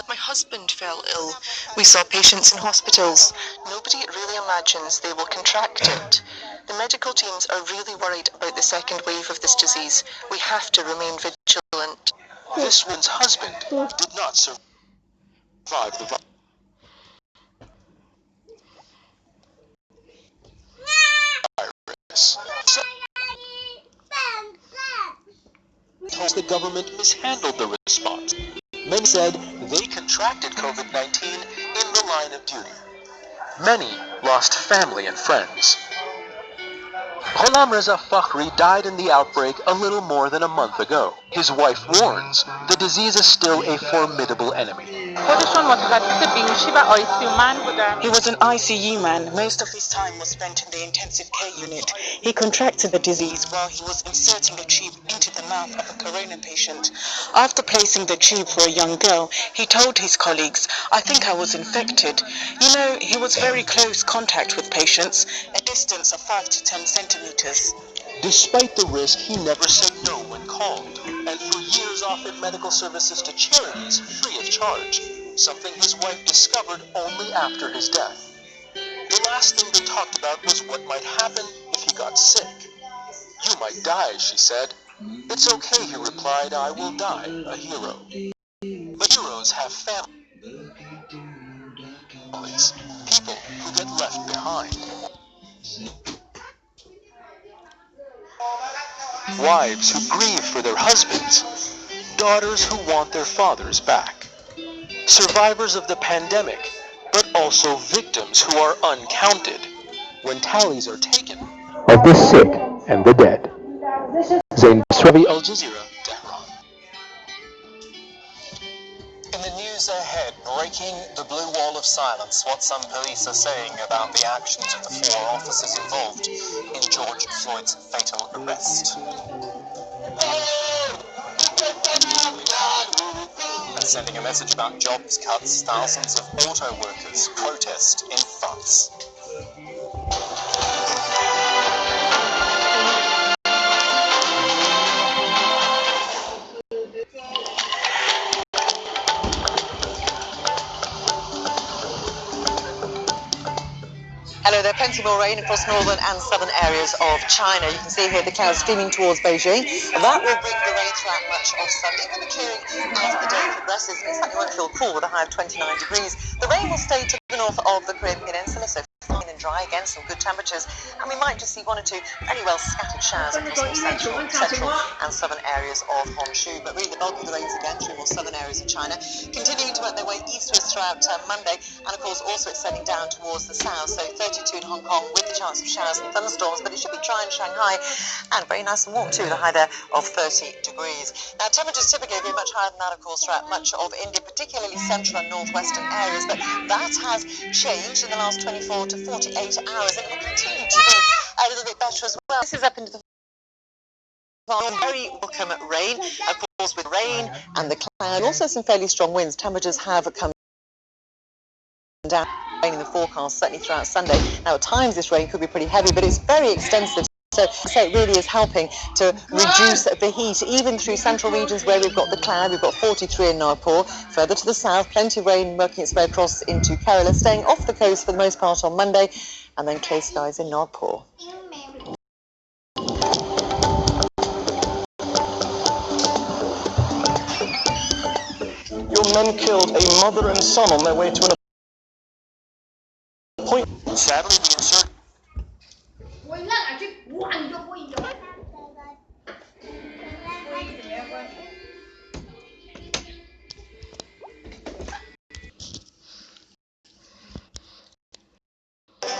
My husband fell ill. We saw patients in hospitals. Nobody really imagines they will contract it. The medical teams are really worried about the second wave of this disease. We have to remain vigilant. This woman's husband did not survive the virus. Told the government mishandled the response. Many said they contracted COVID-19 in the line of duty. Many lost family and friends. Ghulam Reza Fakhri died in the outbreak a little more than a month ago. His wife warns the disease is still a formidable enemy. He was an ICU man. Most of his time was spent in the intensive care unit. He contracted the disease while he was inserting a tube into the mouth of a corona patient. After placing the tube for a young girl, he told his colleagues, "I think I was infected." You know, he was very close contact with patients, a distance of 5 to 10 centimeters. Despite the risk, he never said no when called, and for years offered medical services to charities free of charge, something his wife discovered only after his death. The last thing they talked about was what might happen if he got sick. "You might die," she said. "It's okay," he replied, "I will die a hero." But heroes have families, people who get left behind. Wives who grieve for their husbands, daughters who want their fathers back. Survivors of the pandemic, but also victims who are uncounted when tallies are taken of the sick and the dead. Zain Basravi, Al Jazeera, Tehran. In the news ahead, breaking the blue wall of silence, what some police are saying about the actions of the 4 officers involved in George Floyd's fatal arrest. And sending a message about jobs cuts, thousands of auto workers protest in France. Hello there, plenty more rain across northern and southern areas of China. You can see here the clouds streaming towards Beijing. That will bring the rain throughout much of Sunday. We'll be clearing as the day progresses, and it certainly won't feel cool with a high of 29 degrees. The rain will stay to the north of the Korean Peninsula, so fine and dry again, some good temperatures, and we might just see 1 or 2 very well scattered showers across more central and southern areas of Honshu. But really the bulk of the rains again through more southern areas of China, continuing to work their way eastwards throughout Monday, and of course also extending down towards the south, so 32 in Hong Kong with the chance of showers and thunderstorms, but it should be dry in Shanghai and very nice and warm too, the high there of 30 degrees. Now temperatures typically very much higher than that of course throughout much of India, particularly central and northwestern areas, but that has changed in the last 24 to 48 hours, and it will continue to be a little bit better as well. This is up into the very welcome rain, of course with rain and the cloud, also some fairly strong winds. Temperatures have come down in the forecast certainly throughout Sunday. Now at times this rain could be pretty heavy, but it's very extensive, so it really is helping to reduce the heat even through central regions where we've got the cloud. We've got 43 in Nagpur. Further to the south, plenty of rain working its way across into Kerala, staying off the coast for the most part on Monday, and then clear skies in Nagpur. Your men killed a mother and son on their way to an appointment. Sadly, the insurgents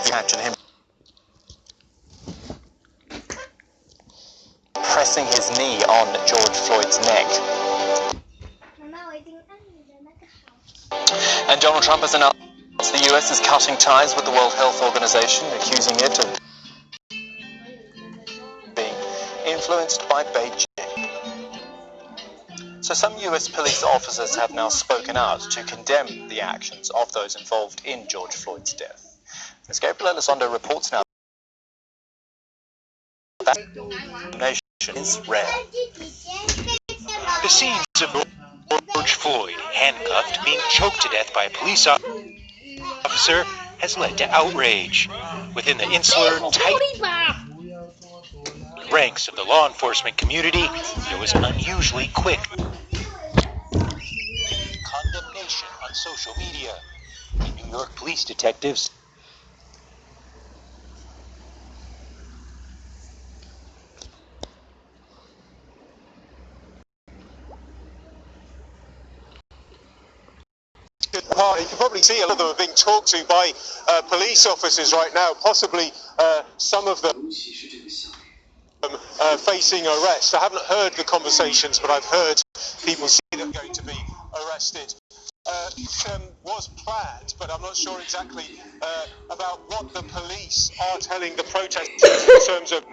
catching him pressing his knee on George Floyd's neck. And Donald Trump has announced the US is cutting ties with the World Health Organization, accusing it of being influenced by Beijing. So some US police officers have now spoken out to condemn the actions of those involved in George Floyd's death. As Gabriel Elizondo reports now, vaccination is rare. The scenes of George Floyd handcuffed, being choked to death by a police officer has led to outrage. Within the insular, tight ranks of the law enforcement community, there was unusually quick condemnation on social media. The New York police detectives You can probably see a lot of them are being talked to by police officers right now, possibly some of them facing arrest. I haven't heard the conversations, but I've heard people say they're going to be arrested. It was planned, but I'm not sure exactly about what the police are telling the protesters in terms of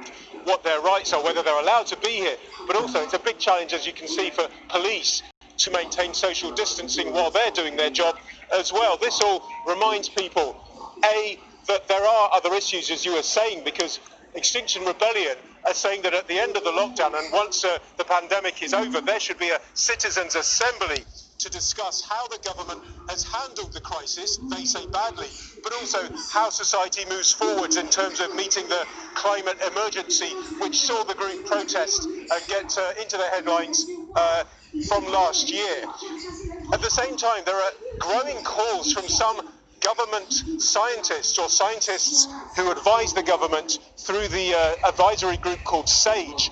what their rights are, whether they're allowed to be here. But also, it's a big challenge, as you can see, for police to maintain social distancing while they're doing their job as well. This all reminds people, A, that there are other issues, as you were saying, because Extinction Rebellion are saying that at the end of the lockdown and once the pandemic is over, there should be a citizens' assembly to discuss how the government has handled the crisis, they say badly, but also how society moves forwards in terms of meeting the climate emergency, which saw the group protest and get into the headlines from last year. At the same time, there are growing calls from some government scientists or scientists who advise the government through the advisory group called SAGE,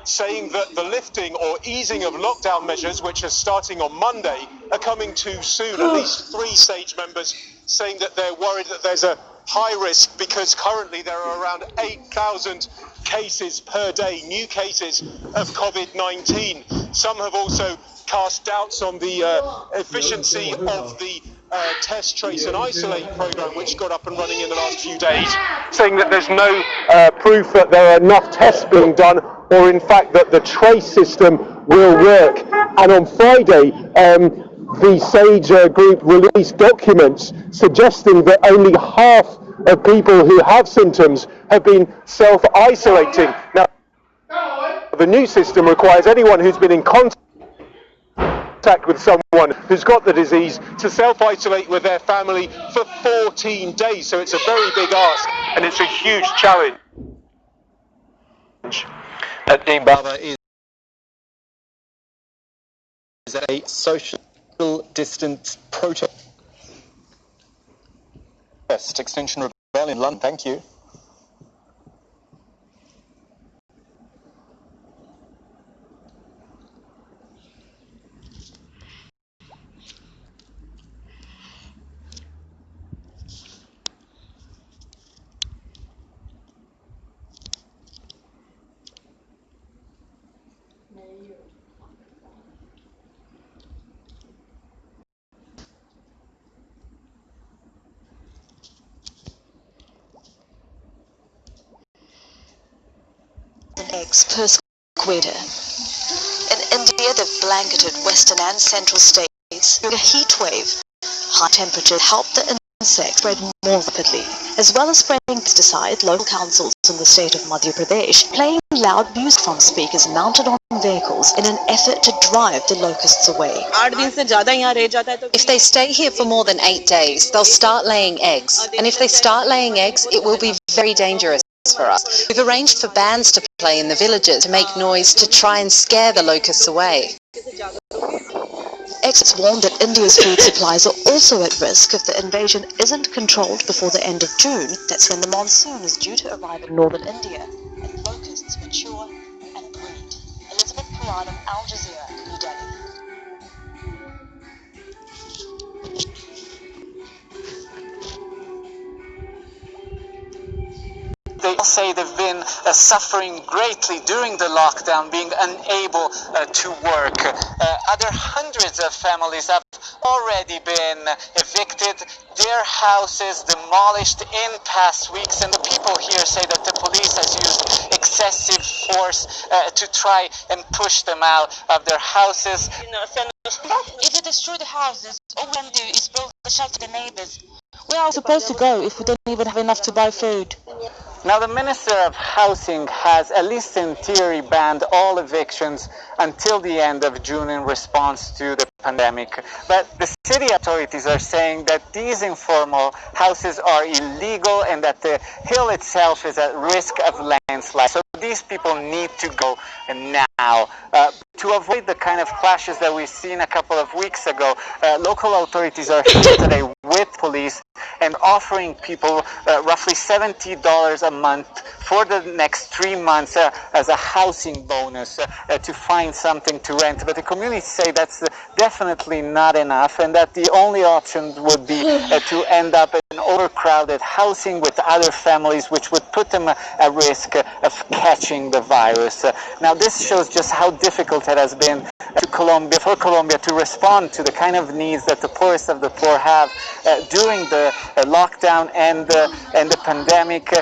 saying that the lifting or easing of lockdown measures, which are starting on Monday, are coming too soon. At least 3 SAGE members saying that they're worried that there's a high risk because currently there are around 8,000 cases per day, new cases of COVID-19. Some have also cast doubts on the efficiency of the test, trace and isolate program, which got up and running in the last few days, saying that there's no proof that there are enough tests being done, or in fact that the trace system will work. And on Friday, the SAGE group released documents suggesting that only half of people who have symptoms have been self-isolating. Now, the new system requires anyone who's been in contact with someone who's got the disease to self-isolate with their family for 14 days. So it's a very big ask and it's a huge challenge. Dean Barber is a social distance protest. Extinction Rebellion in London. Thank you. Eggs per square. In India, they've blanketed western and central states with a heat wave. High temperatures help the insect spread more rapidly. As well as spraying pesticide, local councils in the state of Madhya Pradesh playing loud music from speakers mounted on vehicles in an effort to drive the locusts away. If they stay here for more than 8 days, they'll start laying eggs. And if they start laying eggs, it will be very dangerous for us. We've arranged for bands to play in the villages to make noise to try and scare the locusts away. Experts warned that India's food supplies are also at risk if the invasion isn't controlled before the end of June. That's when the monsoon is due to arrive in northern India and locusts mature and breed. Elizabeth Paradam, Al Jazeera, New Delhi. They say they've been suffering greatly during the lockdown, being unable to work. Other hundreds of families have already been evicted, their houses demolished in past weeks, and the people here say that the police has used excessive force to try and push them out of their houses. If it is through the houses, all we can do is build a shelter to the neighbours. Where are we supposed to go if we don't even have enough to buy food? Now, the Minister of Housing has, at least in theory, banned all evictions until the end of June in response to the pandemic. But the city authorities are saying that these informal houses are illegal and that the hill itself is at risk of landslide. So these people need to go now. To avoid the kind of clashes that we've seen a couple of weeks ago, local authorities are here today with police and offering people roughly $70 a month for the next 3 months as a housing bonus to find something to rent. But the community say that's definitely not enough, and that the only option would be to end up in overcrowded housing with other families, which would put them at risk of catching the virus. Now, this shows just how difficult it has been for Colombia to respond to the kind of needs that the poorest of the poor have during the lockdown and the pandemic.